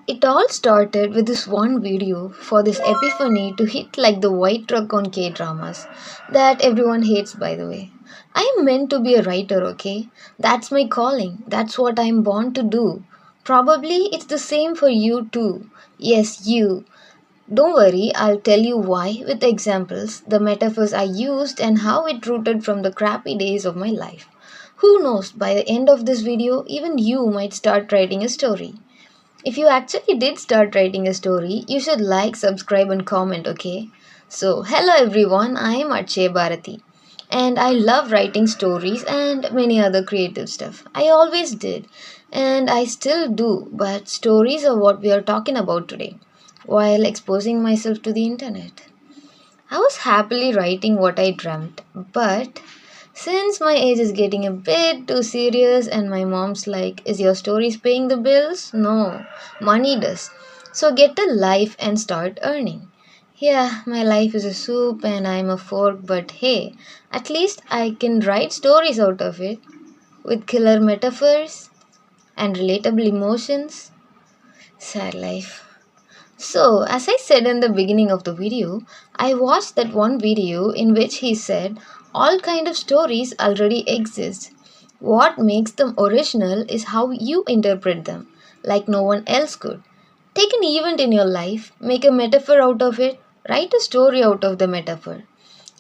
It all started with this one video for this epiphany to hit like the white truck on K dramas that everyone hates, by the way. I am meant to be a writer, okay? That's my calling. That's what I am born to do. Probably it's the same for you too. Yes, you. Don't worry, I'll tell you why with examples, the metaphors I used, and how it rooted from the crappy days of my life. Who knows, by the end of this video, even you might start writing a story. If you actually did start writing a story, you should like, subscribe, and comment, okay? So, hello everyone, I am Akshay Bharati. And I love writing stories and many other creative stuff. I always did, and I still do, but stories are what we are talking about today, while exposing myself to the internet. I was happily writing what I dreamt, but since my age is getting a bit too serious and my mom's like, is your stories paying the bills? No, money does. So get a life and start earning. Yeah, my life is a soup and I'm a fork, but hey, at least I can write stories out of it with killer metaphors and relatable emotions. Sad life. So, as I said in the beginning of the video, I watched that one video in which he said all kind of stories already exist. What makes them original is how you interpret them, like no one else could. Take an event in your life, make a metaphor out of it, write a story out of the metaphor.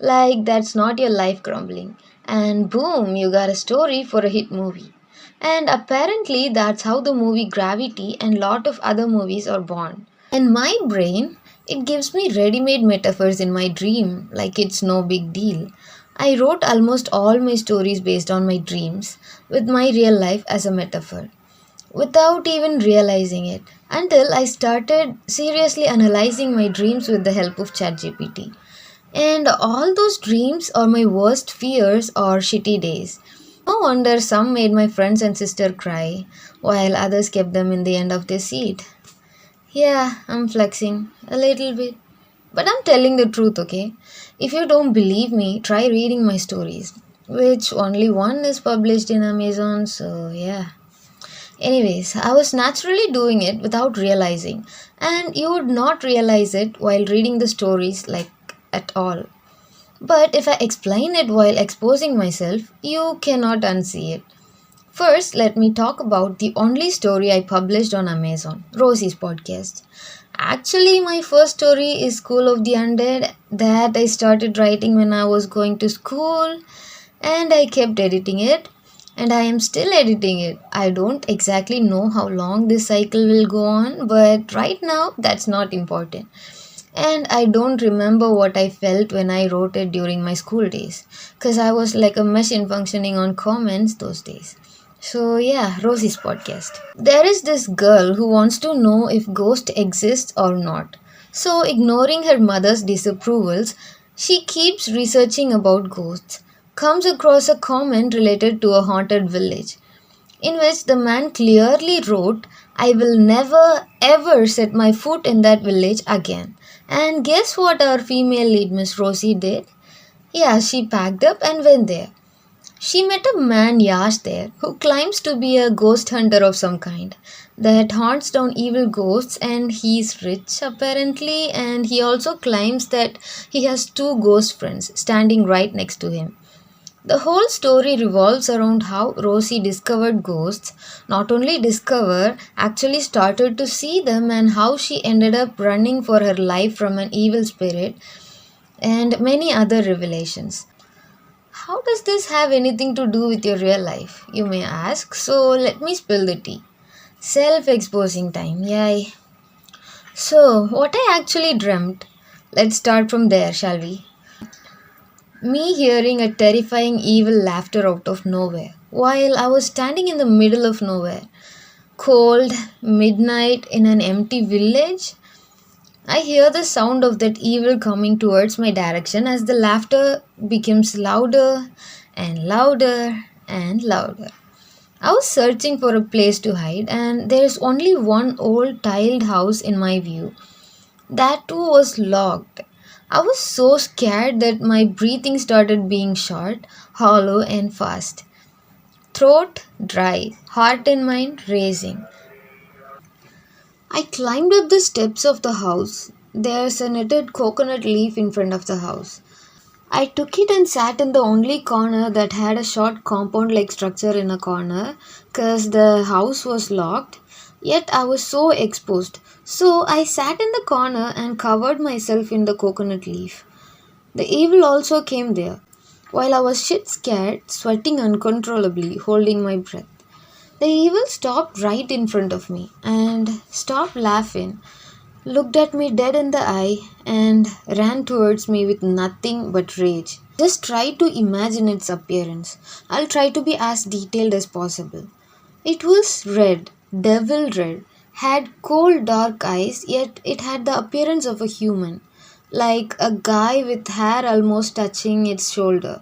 Like that's not your life crumbling. And boom, you got a story for a hit movie. And apparently that's how the movie Gravity and lot of other movies are born. And my brain, it gives me ready-made metaphors in my dream, like it's no big deal. I wrote almost all my stories based on my dreams, with my real life as a metaphor, without even realizing it, until I started seriously analyzing my dreams with the help of ChatGPT. And all those dreams are my worst fears or shitty days. No wonder some made my friends and sister cry, while others kept them in the end of their seat. Yeah, I'm flexing a little bit. But I'm telling the truth, okay? If you don't believe me, try reading my stories, which only one is published in Amazon, so yeah. Anyways, I was naturally doing it without realizing, and you would not realize it while reading the stories, like at all. But if I explain it while exposing myself, you cannot unsee it. First, let me talk about the only story I published on Amazon, Rosie's podcast. Actually, my first story is School of the Undead that I started writing when I was going to school and I kept editing it and I am still editing it. I don't exactly know how long this cycle will go on, but right now that's not important. And I don't remember what I felt when I wrote it during my school days because I was like a machine functioning on comments those days. So, yeah, Rosie's podcast. There is this girl who wants to know if ghost exists or not. So, ignoring her mother's disapprovals, she keeps researching about ghosts, comes across a comment related to a haunted village, in which the man clearly wrote, I will never ever set my foot in that village again. And guess what our female lead, Miss Rosie, did? Yeah, she packed up and went there. She met a man Yash there who claims to be a ghost hunter of some kind that haunts down evil ghosts, and he's rich apparently, and he also claims that he has two ghost friends standing right next to him. The whole story revolves around how Rosie discovered ghosts, not only discover, actually started to see them, and how she ended up running for her life from an evil spirit, and many other revelations. How does this have anything to do with your real life, you may ask? So let me spill the tea. Self exposing time, yay. So, what I actually dreamt, let's start from there, shall we? Me hearing a terrifying evil laughter out of nowhere while I was standing in the middle of nowhere. Cold, midnight in an empty village. I hear the sound of that evil coming towards my direction as the laughter becomes louder and louder and louder. I was searching for a place to hide, and there is only one old tiled house in my view. That too was locked. I was so scared that my breathing started being short, hollow, and fast. Throat dry, heart and mind racing. I climbed up the steps of the house. There's a knitted coconut leaf in front of the house. I took it and sat in the only corner that had a short compound like structure in a corner because the house was locked. Yet I was so exposed. So I sat in the corner and covered myself in the coconut leaf. The evil also came there. While I was shit scared, sweating uncontrollably, holding my breath. The evil stopped right in front of me and stopped laughing, looked at me dead in the eye, and ran towards me with nothing but rage. Just try to imagine its appearance. I'll try to be as detailed as possible. It was red, devil red, had cold dark eyes, yet it had the appearance of a human, like a guy with hair almost touching its shoulder,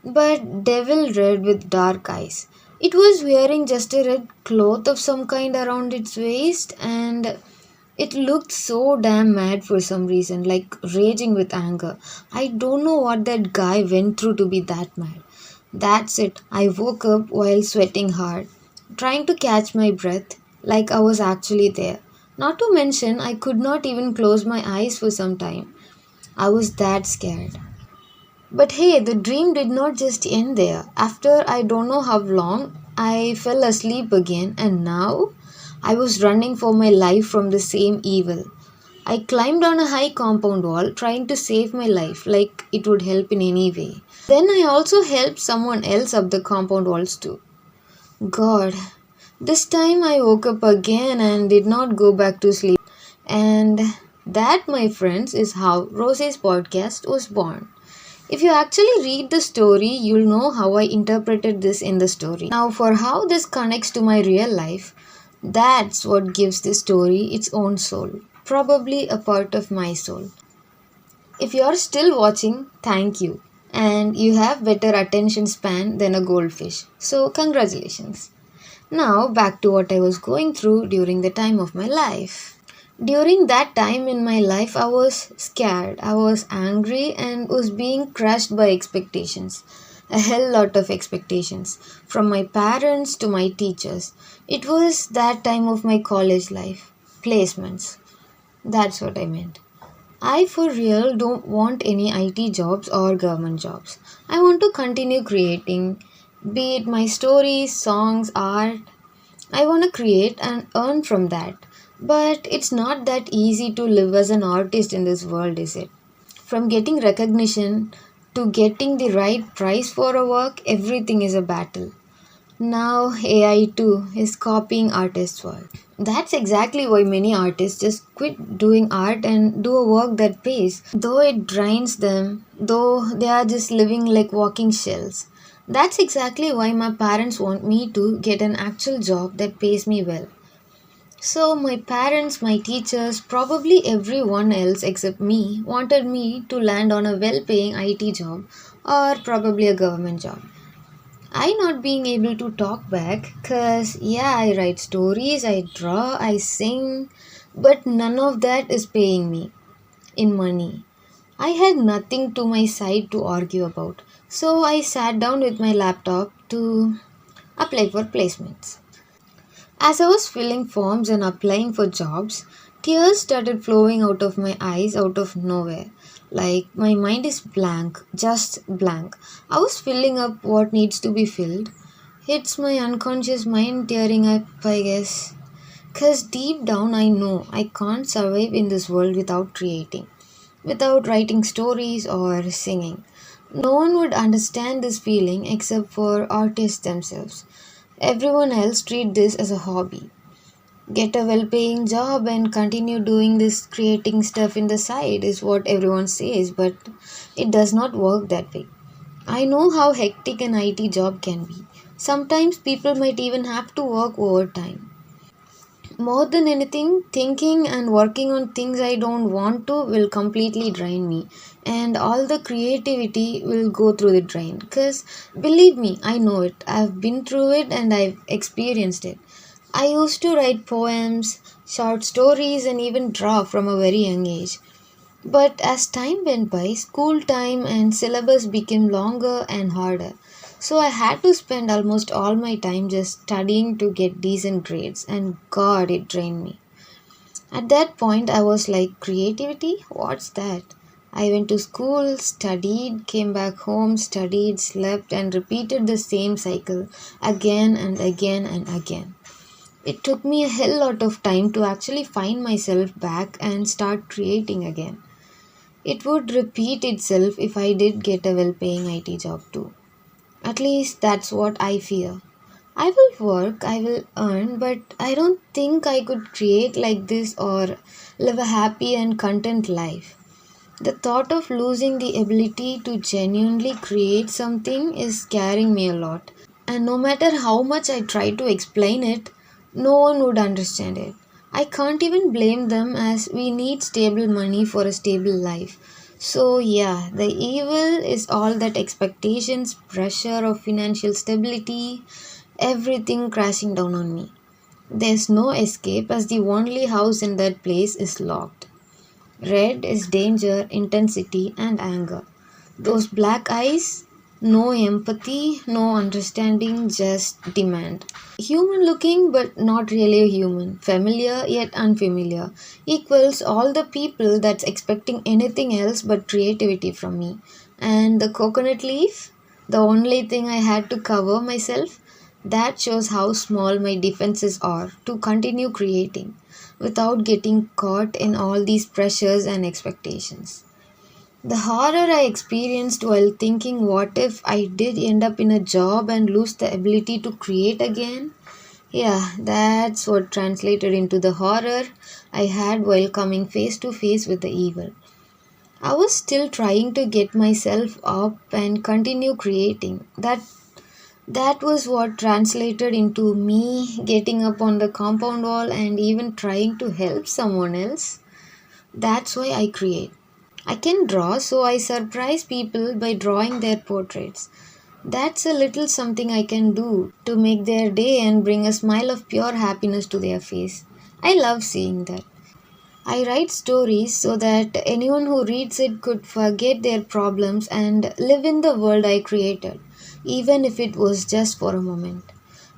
but devil red with dark eyes. It was wearing just a red cloth of some kind around its waist, and it looked so damn mad for some reason, like raging with anger. I don't know what that guy went through to be that mad. That's it. I woke up while sweating hard, trying to catch my breath, like I was actually there. Not to mention, I could not even close my eyes for some time. I was that scared. But hey, the dream did not just end there. After I don't know how long, I fell asleep again, and now I was running for my life from the same evil. I climbed on a high compound wall trying to save my life like it would help in any way. Then I also helped someone else up the compound walls too. God, this time I woke up again and did not go back to sleep. And that, my friends, is how Rosie's podcast was born. If you actually read the story, you'll know how I interpreted this in the story. Now, for how this connects to my real life, that's what gives the story its own soul. Probably a part of my soul. If you're still watching, thank you. And you have better attention span than a goldfish. So, congratulations. Now, back to what I was going through during the time of my life. During that time in my life, I was scared, I was angry, and was being crushed by expectations. A hell lot of expectations, from my parents to my teachers. It was that time of my college life. Placements. That's what I meant. I for real don't want any IT jobs or government jobs. I want to continue creating, be it my stories, songs, art. I want to create and earn from that. But it's not that easy to live as an artist in this world, is it? From getting recognition to getting the right price for a work, everything is a battle. Now AI too is copying artists' work. That's exactly why many artists just quit doing art and do a work that pays, though it drains them, though they are just living like walking shells. That's exactly why my parents want me to get an actual job that pays me well. So, my parents, my teachers, probably everyone else except me wanted me to land on a well paying IT job or probably a government job. I not being able to talk back because, yeah, I write stories, I draw, I sing, but none of that is paying me in money. I had nothing to my side to argue about, so I sat down with my laptop to apply for placements. As I was filling forms and applying for jobs, tears started flowing out of my eyes out of nowhere. Like my mind is blank, just blank. I was filling up what needs to be filled. It's my unconscious mind tearing up, I guess. Because deep down, I know I can't survive in this world without creating, without writing stories or singing. No one would understand this feeling except for artists themselves. Everyone else treat this as a hobby. Get a well paying job and continue doing this creating stuff in the side is what everyone says, but it does not work that way. I know how hectic an IT job can be. Sometimes people might even have to work overtime. More than anything, thinking and working on things I don't want to will completely drain me, and all the creativity will go through the drain. Because believe me, I know it. I've been through it and I've experienced it. I used to write poems, short stories, and even draw from a very young age. But as time went by, school time and syllabus became longer and harder. So I had to spend almost all my time just studying to get decent grades, and God, it drained me. At that point, I was like, creativity? What's that? I went to school, studied, came back home, studied, slept, and repeated the same cycle again and again and again. It took me a hell lot of time to actually find myself back and start creating again. It would repeat itself if I did get a well paying IT job too. At least that's what I fear. I will work, I will earn, but I don't think I could create like this or live a happy and content life. The thought of losing the ability to genuinely create something is scaring me a lot. And no matter how much I try to explain it, no one would understand it. I can't even blame them as we need stable money for a stable life. So, yeah, the evil is all that expectations, pressure of financial stability, everything crashing down on me. There's no escape as the only house in that place is locked. Red is danger, intensity, and anger. Those black eyes, no empathy, no understanding, just demand. Human looking but not really a human, familiar yet unfamiliar, equals all the people that's expecting anything else but creativity from me. And the coconut leaf, the only thing I had to cover myself, that shows how small my defenses are to continue creating without getting caught in all these pressures and expectations. The horror I experienced while thinking, what if I did end up in a job and lose the ability to create again? Yeah, that's what translated into the horror I had while coming face to face with the evil. I was still trying to get myself up and continue creating. That was what translated into me getting up on the compound wall and even trying to help someone else. That's why I create. I can draw, so I surprise people by drawing their portraits. That's a little something I can do to make their day and bring a smile of pure happiness to their face. I love seeing that. I write stories so that anyone who reads it could forget their problems and live in the world I created, even if it was just for a moment.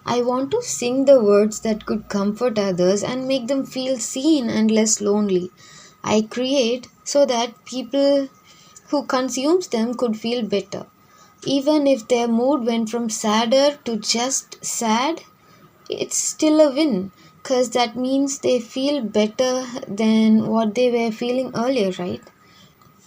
I want to sing the words that could comfort others and make them feel seen and less lonely. I create so that people who consumes them could feel better. Even if their mood went from sadder to just sad, it's still a win because that means they feel better than what they were feeling earlier, right?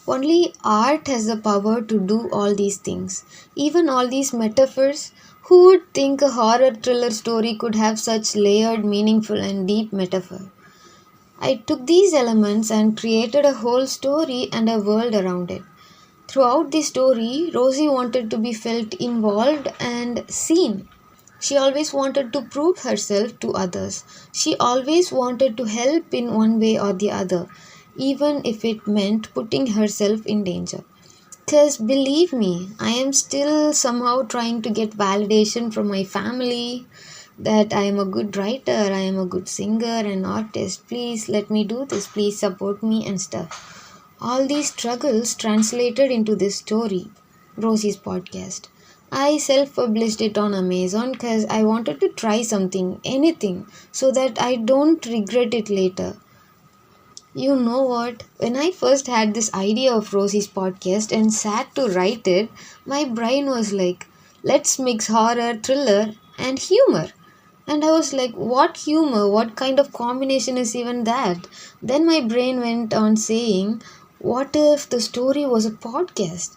Only art has the power to do all these things. Even all these metaphors. Who would think a horror thriller story could have such layered, meaningful, and deep metaphor? I took these elements and created a whole story and a world around it. Throughout the story, Rosie wanted to be felt involved and seen. She always wanted to prove herself to others. She always wanted to help in one way or the other, even if it meant putting herself in danger. Because believe me, I am still somehow trying to get validation from my family that I am a good writer, I am a good singer and artist. Please let me do this, please support me and stuff. All these struggles translated into this story, Rosie's podcast. I self published it on Amazon because I wanted to try something, anything, so that I don't regret it later. You know what? When I first had this idea of Rosie's podcast and sat to write it, my brain was like, let's mix horror, thriller, and humor. And I was like, what humor? What kind of combination is even that? Then my brain went on saying, what if the story was a podcast?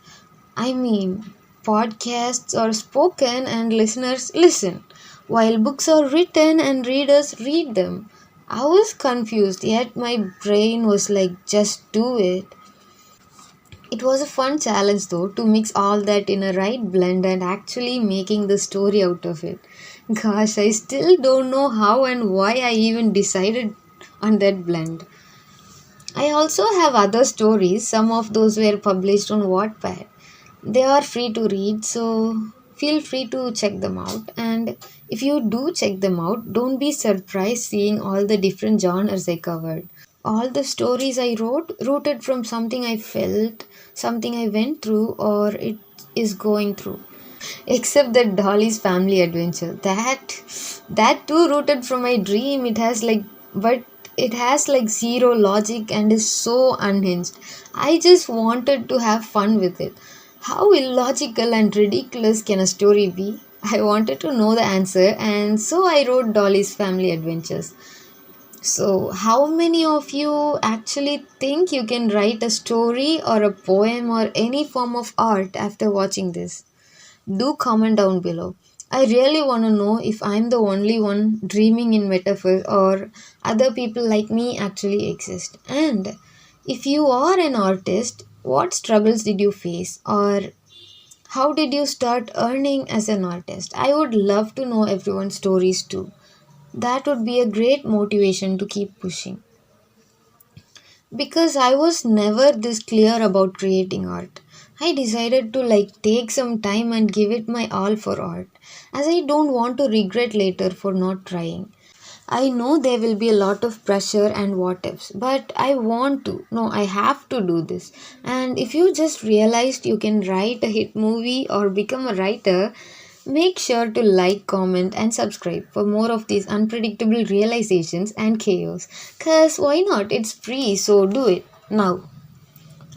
I mean, podcasts are spoken and listeners listen, while books are written and readers read them. I was confused, yet my brain was like, just do it. It was a fun challenge though to mix all that in a right blend and actually making the story out of it. Gosh, I still don't know how and why I even decided on that blend. I also have other stories, some of those were published on Wattpad. They are free to read, so feel free to check them out. And if you do check them out, don't be surprised seeing all the different genres I covered. All the stories I wrote rooted from something I felt, something I went through, or it is going through. Except that Dolly's family adventure. That too rooted from my dream. It has like, but It has like zero logic and is so unhinged. I just wanted to have fun with it. How illogical and ridiculous can a story be? I wanted to know the answer, and so I wrote Dolly's Family Adventures. So, how many of you actually think you can write a story or a poem or any form of art after watching this? Do comment down below. I really want to know if I'm the only one dreaming in metaphors or other people like me actually exist. And if you are an artist, what struggles did you face or how did you start earning as an artist? I would love to know everyone's stories too. That would be a great motivation to keep pushing. Because I was never this clear about creating art. I decided to take some time and give it my all for art, as I don't want to regret later for not trying. I know there will be a lot of pressure and what ifs, but I want to. No, I have to do this. And if you just realized you can write a hit movie or become a writer, make sure to like, comment, and subscribe for more of these unpredictable realizations and chaos. Cause why not? It's free, so do it now.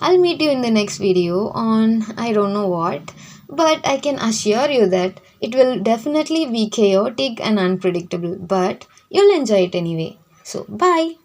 I'll meet you in the next video on I don't know what, but I can assure you that it will definitely be chaotic and unpredictable, but you'll enjoy it anyway. So, bye.